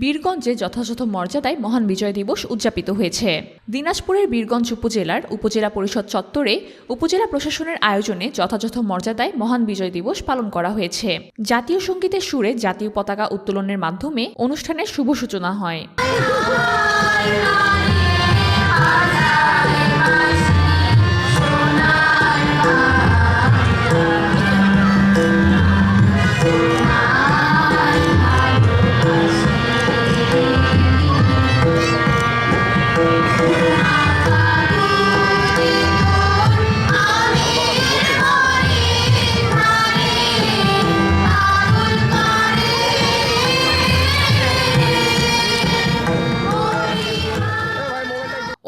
বীরগঞ্জে যথাযথ মর্যাদায় মহান বিজয় দিবস উদযাপিত হয়েছে। দিনাজপুরের বীরগঞ্জ উপজেলার উপজেলা পরিষদ চত্বরে উপজেলা প্রশাসনের আয়োজনে যথাযথ মর্যাদায় মহান বিজয় দিবস পালন করা হয়েছে। জাতীয় সঙ্গীতের সুরে জাতীয় পতাকা উত্তোলনের মাধ্যমে অনুষ্ঠানের শুভ সূচনা হয়।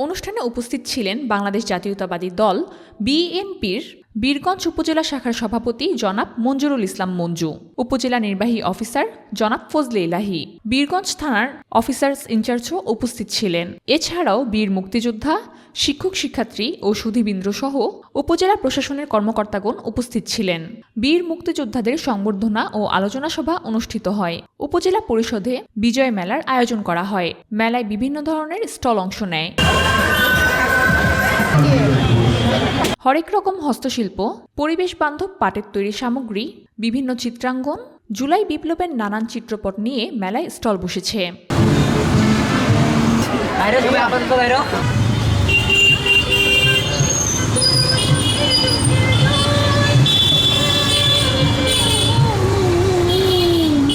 অনুষ্ঠানে উপস্থিত ছিলেন বাংলাদেশ জাতীয়তাবাদী দল বিএনপির বীরগঞ্জ উপজেলা শাখার সভাপতি জনাব মঞ্জুরুল ইসলাম মঞ্জু, উপজেলা নির্বাহী অফিসার জনাব ফজলে ইলাহি, বীরগঞ্জ থানার অফিসার্স ইনচার্জও উপস্থিত ছিলেন। এছাড়াও বীর মুক্তিযোদ্ধা, শিক্ষক শিক্ষার্থী ও সুধীবৃন্দ সহ উপজেলা প্রশাসনের কর্মকর্তাগণ উপস্থিত ছিলেন। বীর মুক্তিযোদ্ধাদের সংবর্ধনা ও আলোচনা সভা অনুষ্ঠিত হয়। উপজেলা পরিষদে বিজয় মেলার আয়োজন করা হয়। মেলায় বিভিন্ন ধরনের স্টল অংশ নেয়। হরেক রকম হস্তশিল্প, পরিবেশ বান্ধব পাটের তৈরি সামগ্রী, বিভিন্ন চিত্রাঙ্গন, জুলাই বিপ্লবের নানান চিত্রপট নিয়ে মেলায় স্টল বসেছে।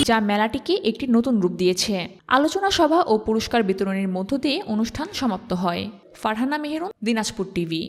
যা মেলাটিকে একটি নতুন রূপ দিয়েছে। আলোচনা সভা ও পুরস্কার বিতরণের মধ্য দিয়ে অনুষ্ঠান সমাপ্ত হয়। ফারহানা মেহেরুন, দিনাজপুর টিভি।